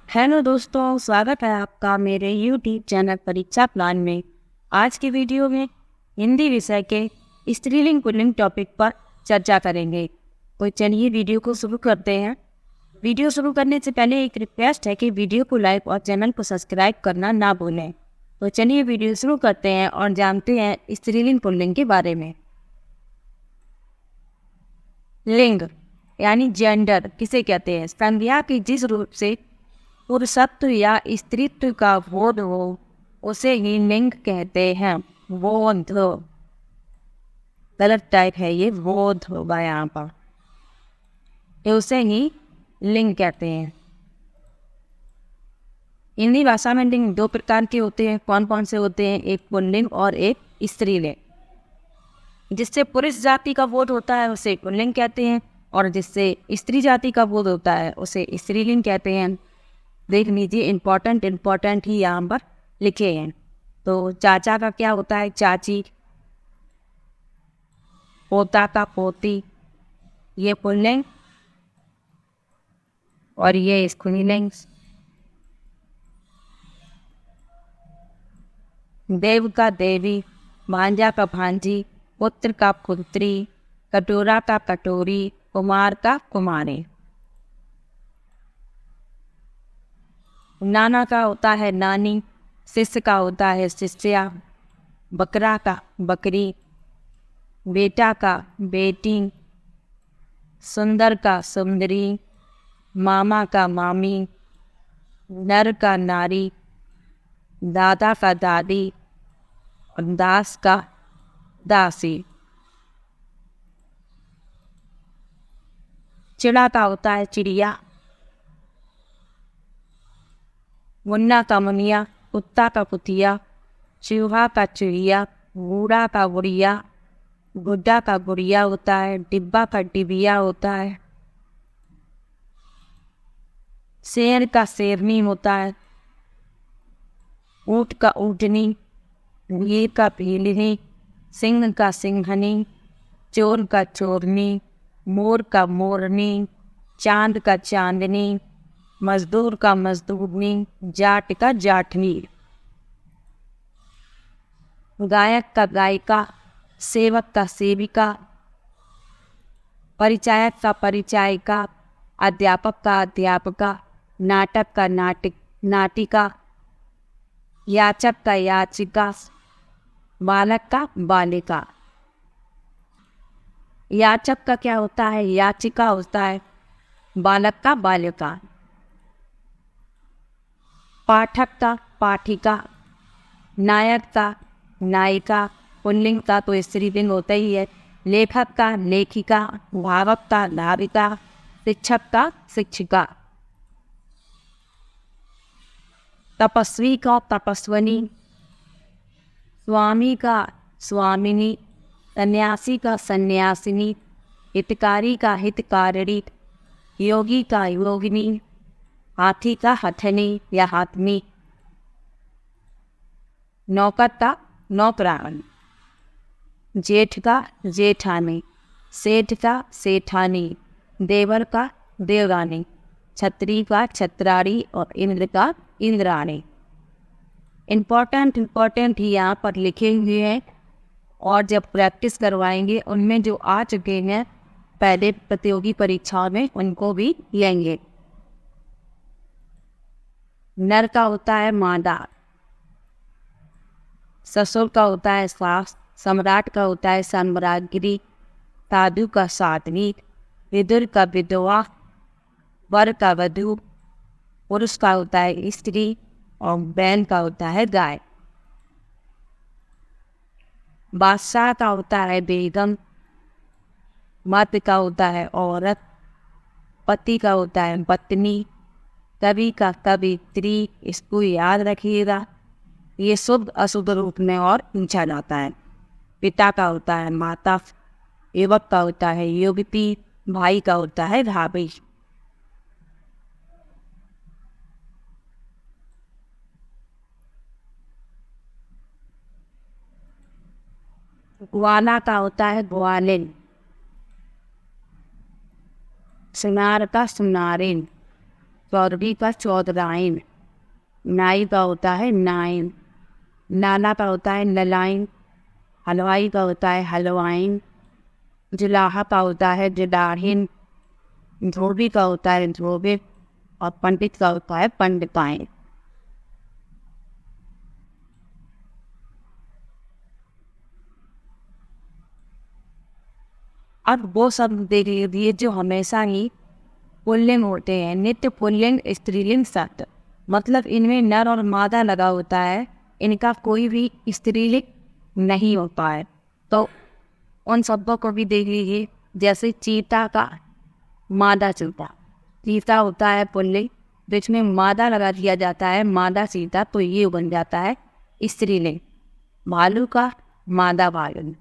Hello दोस्तों, स्वागत है आपका मेरे यूट्यूब चैनल परीक्षा प्लान में। आज की वीडियो में हिंदी विषय के स्त्रीलिंग पुल्लिंग टॉपिक पर चर्चा करेंगे। तो चलिए वीडियो को शुरू करते हैं। वीडियो शुरू करने से पहले एक रिक्वेस्ट है कि वीडियो को लाइक और चैनल को सब्सक्राइब करना ना भूलें। तो चलिए वीडियो शुरू करते हैं और जानते हैं स्त्रीलिंग पुल्लिंग के बारे में। लिंग यानी जेंडर किसे कहते हैं? संज्ञा की जिस रूप से पुरुषत्व या स्त्रीत्व का बोध हो उसे ही लिंग कहते हैं। बोध गलत टाइप है, ये बोध होगा यहाँ पर, ये उसे ही लिंग कहते हैं। हिंदी भाषा में लिंग दो प्रकार के होते हैं। कौन कौन से होते हैं? एक पुल्लिंग और एक स्त्रीलिंग। जिससे पुरुष जाति का बोध होता है उसे पुल्लिंग कहते हैं, और जिससे स्त्री जाति का बोध होता है उसे स्त्रीलिंग कहते हैं। देख लीजिए, इम्पोर्टेंट ही यहाँ पर लिखे हैं। तो चाचा का क्या होता है? चाची। पोता का पोती, ये पुल्लिंग और ये स्त्रीलिंग। देव का देवी, भांजा का भांजी, पुत्र का पुत्री, कटोरा का कटोरी, कुमार का कुमारी। नाना का होता है नानी, शिष्य का होता है शिष्या, बकरा का बकरी, बेटा का बेटी, सुंदर का सुंदरी, मामा का मामी, नर का नारी, दादा का दादी और दास का दासी। चिड़ा का होता है चिड़िया, मुन्ना का मुनिया, कुत्ता का कुतिया, चूहा का चूहिया, बूढ़ा का बुढ़िया, गुड्डा का गुड़िया होता है, डिब्बा का डिबिया होता है, शेर का शेरनी होता है, ऊँट का ऊँटनी, भीड़ का भीलनी, सिंह का सिंहनी, चोर का चोरनी, मोर का मोरनी, चांद का चांदनी, मजदूर का मजदूरनी, जाट का जाटनी, गायक का गायिका, सेवक का सेविका, परिचायक का परिचायिका, अध्यापक का अध्यापका, नाटक का नाटिका, याचक का याचिका, बालक का बालिका। याचक का क्या होता है? याचिका होता है, बालक का बालिका। पाठक का पाठिका, नायक का नायिका, पुल्लिंग का तो स्त्रीलिंग होता ही है। लेखक का लेखिका, भावक का धाविका, शिक्षक का शिक्षिका, तपस्वी का तपस्विनी, स्वामी का स्वामिनी, सन्यासी का सन्यासिनी, हितकारी का हितकारिणी, योगी का योगिनी, हाथी का हथनी या हाथनी, नौकर का नौकरानी, जेठ का जेठानी, सेठ का सेठानी, देवर का देवरानी, छत्री का छत्राणी और इंद्र का इंद्राणी। इम्पोर्टेंट ही यहाँ पर लिखे हुए हैं, और जब प्रैक्टिस करवाएंगे उनमें जो आ चुके हैं पहले प्रतियोगी परीक्षाओं में उनको भी लेंगे। नर का होता है मादा, ससुर का होता है सास, सम्राट का होता है साम्राज्ञी, साधु का साध्वी, विदुर का विधवा, वर का वधू, पुरुष का होता है स्त्री और बैल का होता है गाय। बादशाह का होता है बेगम, मर्द का होता है औरत, पति का होता है पत्नी, कवि का कवित्री। इसको याद रखिएगा, ये शुद्ध अशुद्ध रूप में और पूछा जाता है। पिता का होता है माता, युवक का होता है युवती, भाई का होता है भाभी। ग्वाला का होता है ग्वालिन, सुनार का सुनारिन, चौरवी का चौधराइन, नाई का होता है नाइन, नाला का होता है नलाइन, हलवाई का होता है हलवाइन, जुलाहा का होता है जुलाहिन, धोबी का होता है धोबे, और पंडित का होता है पंडिताइन। अब वो सब देख लीजिए जो हमेशा ही पुल्लिंग होते हैं, नित्य पुल्लिंग स्त्रीलिंग शब्द, मतलब इनमें नर और मादा लगा होता है, इनका कोई भी स्त्रीलिंग नहीं होता है। तो उन शब्दों को भी देख लीजिए, जैसे चीता का मादा चीता, चीता होता है पुल्लिंग, तो इसमें मादा लगा दिया जाता है मादा चीता, तो ये बन जाता है स्त्रीलिंग। भालू का मादा भालू,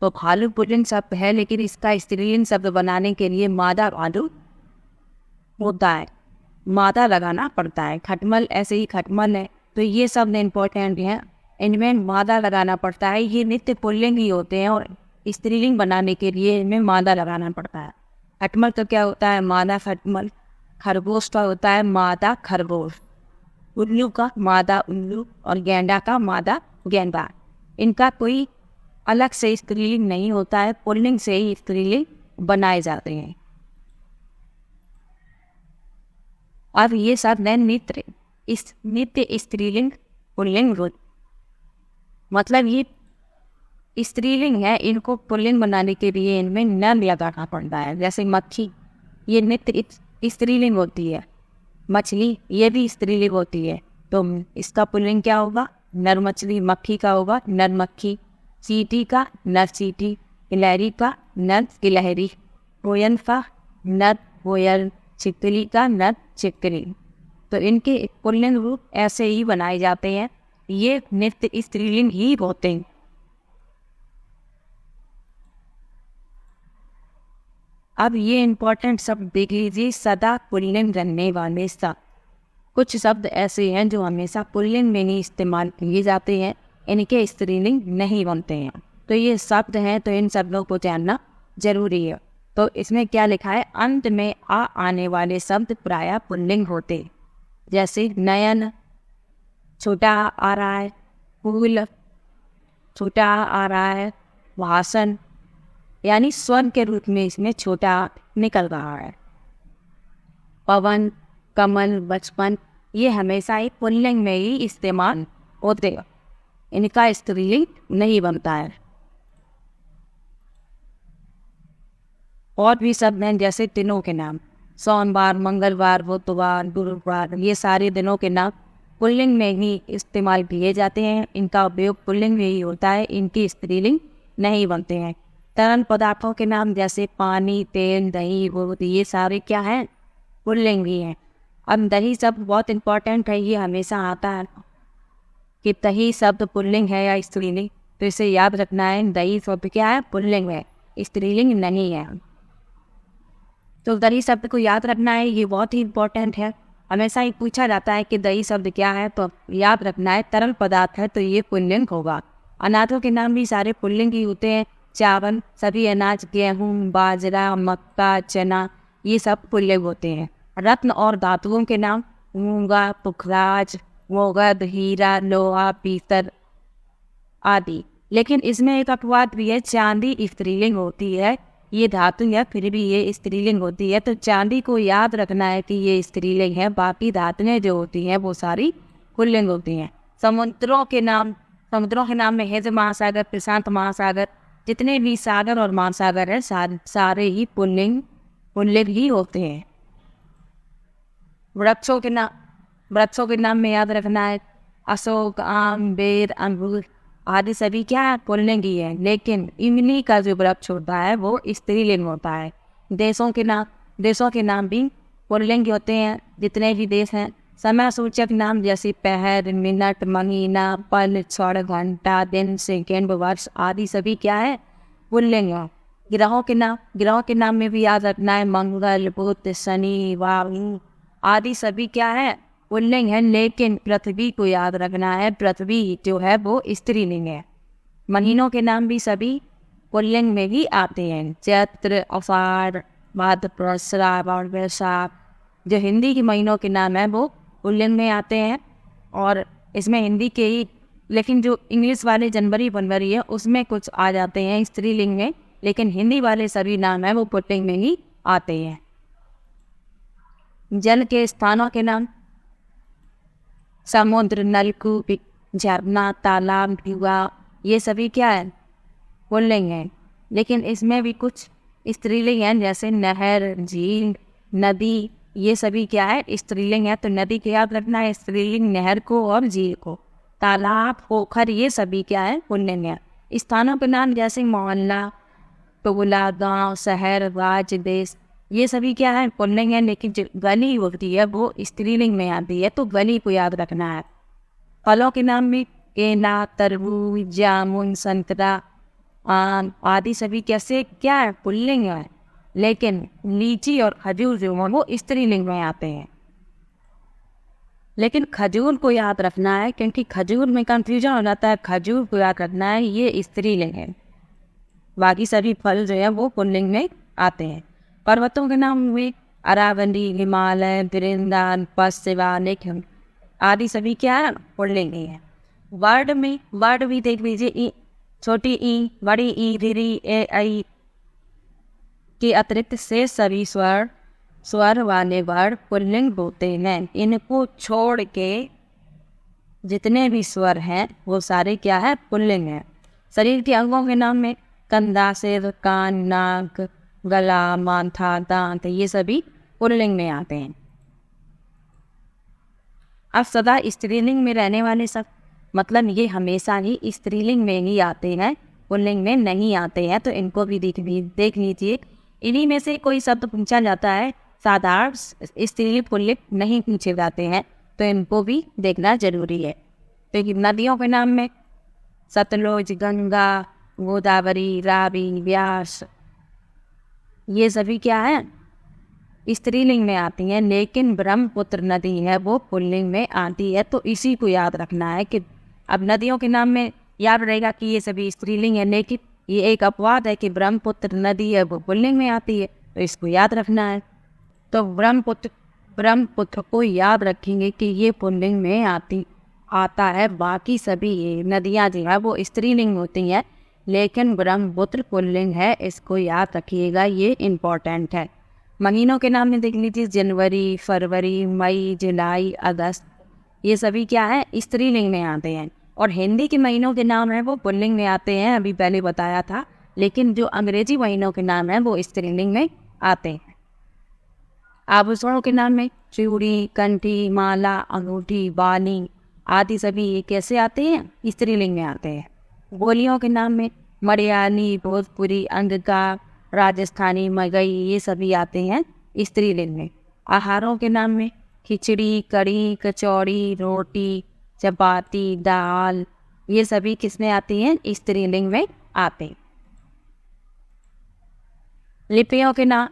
तो भालू पुल्लिंग शब्द है, लेकिन इसका स्त्रीलिंग शब्द बनाने के लिए मादा भालू होता है, मादा लगाना पड़ता है। खटमल ऐसे ही खटमल है, तो ये शब्द इम्पोर्टेंट हैं, इनमें मादा लगाना पड़ता है। ये नित्य पुल्लिंग ही होते हैं और स्त्रीलिंग बनाने के लिए इनमें मादा लगाना पड़ता है। खटमल तो क्या होता है मादा खटमल, खरगोश का होता है मादा खरगोश, उल्लू का मादा उल्लू, और गेंडा का मादा गेंडा। इनका कोई अलग से स्त्रीलिंग नहीं होता है, पुल्लिंग से ही स्त्रीलिंग बनाए जाते हैं। अब ये शब्द है नित्य, इस नित्य स्त्रीलिंग पुल्लिंग रूप, मतलब ये स्त्रीलिंग है, इनको पुल्लिंग बनाने के लिए इनमें न लगाना पड़ता है। जैसे मक्खी, ये नित्य स्त्रीलिंग होती है, मछली ये भी स्त्रीलिंग होती है, तो इसका पुल्लिंग क्या होगा, नर मछली, मक्खी का होगा नर मक्खी, चींटी का नर चींटी, गिलहरी का नर गिलहरी, कोयल का नर कोयल, छिपकली का नर छिपकली। तो इनके पुल्लिंग रूप ऐसे ही बनाए जाते हैं, ये नित्य स्त्रीलिंग ही होते हैं। अब ये इम्पोर्टेंट शब्द देख लीजिए, सदा पुल्लिंग रहने वाले शब्द। कुछ शब्द ऐसे हैं जो हमेशा पुल्लिंग में ही इस्तेमाल किए जाते हैं, इनके स्त्रीलिंग नहीं बनते हैं। तो ये शब्द हैं, तो इन शब्दों को जानना जरूरी है। तो इसमें क्या लिखा है, अंत में आ आने वाले शब्द प्रायः पुल्लिंग होते, जैसे नयन छोटा आ रहा है, फूल छोटा आ रहा है, भाषण यानी स्वर के रूप में इसमें छोटा निकल रहा है, पवन कमल बचपन, ये हमेशा ही पुल्लिंग में ही इस्तेमाल होते हैं, इनका स्त्रीलिंग नहीं बनता है। और भी शब्द हैं जैसे दिनों के नाम, सोमवार मंगलवार बुधवार गुरुवार, ये सारे दिनों के नाम पुल्लिंग में ही इस्तेमाल किए जाते हैं, इनका उपयोग पुल्लिंग में ही होता है, इनकी स्त्रीलिंग नहीं बनते हैं। तरल पदार्थों के नाम जैसे पानी तेल दही दूध, ये सारे क्या हैं, पुल्लिंग ही हैं। अब दही शब्द बहुत इंपॉर्टेंट है, ये हमेशा आता है कि दही शब्द पुल्लिंग है या स्त्रीलिंग, तो इसे याद रखना है, दही शब्द क्या है, पुल्लिंग है, स्त्रीलिंग नहीं है। तो दही शब्द को याद रखना है, ये बहुत ही इंपॉर्टेंट है, हमेशा ही पूछा जाता है कि दही शब्द क्या है, तो याद रखना है तरल पदार्थ है तो ये पुल्लिंग होगा। अनाजों के नाम भी सारे पुल्लिंग ही होते हैं, चावल सभी अनाज, गेहूँ बाजरा मक्का चना, ये सब पुल्लिंग होते हैं। रत्न और धातुओं के नाम मूंगा पुखराज मोगद हीरा लोहा पीतल आदि। लेकिन इसमें एक अपवाद भी है, चांदी स्त्रीलिंग होती है, ये धातु है फिर भी ये स्त्रीलिंग होती है, तो चांदी को याद रखना है कि ये स्त्रीलिंग है, बाकी धातुएं जो होती हैं वो सारी पुल्लिंग होती हैं। समुद्रों के नाम में हिंद महासागर प्रशांत महासागर, जितने भी सागर और महासागर हैं सारे ही पुल्लिंग ही होते हैं। वृक्षों के नाम में याद रखना है, अशोक आम बेर अंगूर आदि सभी क्या है, पुल्लिंग ही है, लेकिन इमली का जो वृक्ष होता है वो स्त्रीलिंग होता है। देशों के नाम भी पुल्लिंग होते हैं, जितने भी देश हैं। समय सूचक नाम जैसे पहर मिनट महीना पल क्षण घंटा दिन सेकेंड वर्ष आदि सभी क्या है, पुल्लिंग है। ग्रहों के नाम में भी याद रखना है, मंगल बुध शनि वायु आदि सभी क्या है, पुल्लिंग है, लेकिन पृथ्वी को याद रखना है, पृथ्वी जो है वो स्त्रीलिंग है। महीनों के नाम भी सभी पुल्लिंग में ही आते हैं, चैत्र आषाढ़ भाद्रपद श्रावण वैशाख जो हिंदी के महीनों के नाम है वो पुल्लिंग में आते हैं, और इसमें हिंदी के ही, लेकिन जो इंग्लिश वाले जनवरी फरवरी है उसमें कुछ आ जाते हैं स्त्रीलिंग में, लेकिन हिंदी वाले सभी नाम है वो पुल्लिंग में ही आते हैं। जल के स्थानों के नाम समुद्र, नलकूप, झरना, तालाब, कुआं, ये सभी क्या है? पुल्लिंग है। लेकिन इसमें भी कुछ स्त्रीलिंग है, जैसे नहर, झील, नदी, ये सभी क्या है? स्त्रीलिंग है। तो नदी के याद रखना है स्त्रीलिंग, नहर को और झील को। तालाब, पोखर, ये सभी क्या है? पुल्लिंग है। स्थानों के नाम जैसे मोहल्ला, टोला, गांव, शहर, राज्य, देश, ये सभी क्या है? पुल्लिंग है। लेकिन जो गली होती है वो स्त्रीलिंग में आती है, तो गली को याद रखना है। फलों के नाम में केला, तरबूज, जामुन, संतरा, आम आदि सभी कैसे क्या है? पुल्लिंग है। लेकिन लीची और खजूर जो है वो स्त्रीलिंग में आते हैं। लेकिन खजूर को याद रखना है, क्योंकि खजूर में कंफ्यूजन हो जाता है। खजूर को याद रखना है, ये स्त्रीलिंग है। बाकी सभी फल जो है वो पुल्लिंग में आते हैं। पर्वतों के नाम में अरावली, हिमालय, वृंदावन, पश्चिमालिक आदि सभी क्या है? पुल्लिंग है। वर्ड में वर्ड भी देख लीजिए, ई, छोटी ई, बड़ी ई, री, ए, आई के अतिरिक्त से सभी स्वर वाले वर्ड पुल्लिंग होते हैं। इनको छोड़ के जितने भी स्वर हैं वो सारे क्या है? पुल्लिंग है। शरीर के अंगों के नाम में कंधा, सिर, कान, नाक, गला, माथा, दांत, ये सभी पुल्लिंग में आते हैं। अब सदा स्त्रीलिंग में रहने वाले सब, मतलब ये हमेशा ही स्त्रीलिंग में ही आते हैं, पुल्लिंग में नहीं आते हैं। तो इनको भी देख लीजिए। इन्हीं में से कोई शब्द पूछा जाता है, साधारण स्त्रीलिंग पुल्लिंग नहीं पूछे जाते हैं, तो इनको भी देखना जरूरी है। तो नदियों के नाम में सतलुज, गंगा, गोदावरी, रावी, व्यास, ये सभी क्या है? स्त्रीलिंग में आती हैं। लेकिन ब्रह्मपुत्र नदी है वो पुल्लिंग में आती है। तो इसी को याद रखना है कि अब नदियों के नाम में याद रहेगा कि ये सभी स्त्रीलिंग है, लेकिन ये एक अपवाद है कि ब्रह्मपुत्र नदी है वो पुल्लिंग में आती है, तो इसको याद रखना है। तो ब्रह्मपुत्र को याद रखेंगे कि ये पुल्लिंग में आता है। बाकी सभी ये नदियाँ जो है वो स्त्रीलिंग होती हैं, लेकिन ब्रह्मपुत्र पुल्लिंग है, इसको याद रखिएगा, ये इम्पोर्टेंट है। महीनों के नाम में देख लीजिए, जनवरी, फरवरी, मई, जुलाई, अगस्त, ये सभी क्या है? स्त्रीलिंग में आते हैं। और हिंदी के महीनों के नाम है वो पुल्लिंग में आते हैं, अभी पहले बताया था। लेकिन जो अंग्रेजी महीनों के नाम है वो स्त्रीलिंग में आते हैं। आभूषणों के नाम में चूड़ी, कंठी, माला, अंगूठी, बाली आदि सभी ये कैसे आते हैं? स्त्रीलिंग में आते हैं। बोलियों के नाम में मलयाली, भोजपुरी, अंगिका, राजस्थानी, मगही, ये सभी आते हैं स्त्रीलिंग में। आहारों के नाम में खिचड़ी, कढ़ी, कचौड़ी, रोटी, चपाती, दाल, ये सभी किसमें आती हैं? स्त्रीलिंग में आते हैं। लिपियों के नाम,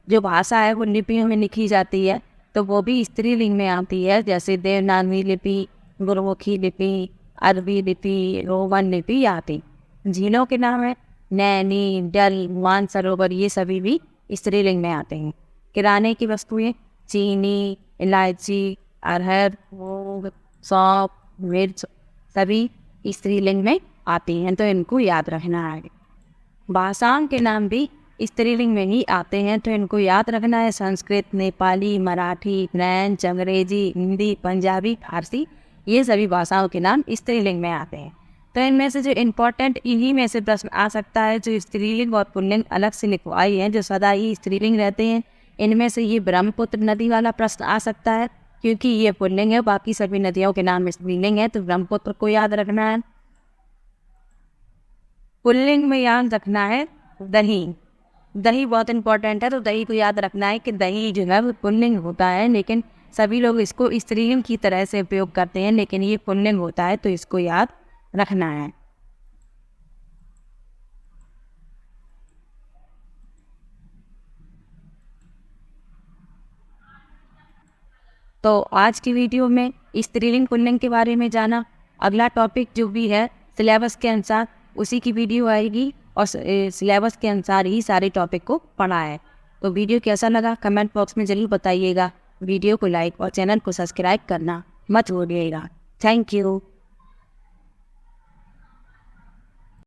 जो भाषा है वो लिपियों में लिखी जाती है, तो वो भी स्त्रीलिंग में आती है, जैसे देवनागरी लिपि, गुरमुखी लिपि, अरबी लिपि, रोमन लिपि आती। झीलों के नाम है नैनी, डल, मानसरोवर, ये सभी भी स्त्रीलिंग में आते हैं। किराने की वस्तुएं चीनी, इलायची, अरहर, मूंग, सौंफ, मिर्च सभी स्त्रीलिंग में आती हैं, तो इनको याद रखना है। भाषाओं के नाम भी स्त्रीलिंग में ही आते हैं, तो इनको याद रखना है। संस्कृत, नेपाली, मराठी, फ्रेंच, अंग्रेजी, हिंदी, पंजाबी, फारसी, ये सभी भाषाओं के नाम स्त्रीलिंग में आते हैं। तो इनमें से जो इम्पोर्टेंट, इन्हीं में से प्रश्न आ सकता है जो स्त्रीलिंग और पुल्लिंग अलग से लिखवाई हैं, जो सदा ही स्त्रीलिंग रहते हैं। इनमें से ये ब्रह्मपुत्र नदी वाला प्रश्न आ सकता है, क्योंकि ये पुल्लिंग है, बाकी सभी नदियों के नाम स्त्रीलिंग है, तो ब्रह्मपुत्र को याद रखना है। पुल्लिंग में याद रखना है दही। दही बहुत इंपॉर्टेंट है, तो दही को याद रखना है कि दही जो है वो पुल्लिंग होता है, लेकिन सभी लोग इसको स्त्रीलिंग की तरह से उपयोग करते हैं, लेकिन ये पुल्लिंग होता है, तो इसको याद रखना है। तो आज की वीडियो में स्त्रीलिंग पुल्लिंग के बारे में जाना। अगला टॉपिक जो भी है सिलेबस के अनुसार उसी की वीडियो आएगी, और सिलेबस के अनुसार ही सारे टॉपिक को पढ़ा है। तो वीडियो कैसा लगा कमेंट बॉक्स में ज़रूर बताइएगा। वीडियो को लाइक और चैनल को सब्सक्राइब करना मत भूलिएगा। Thank you.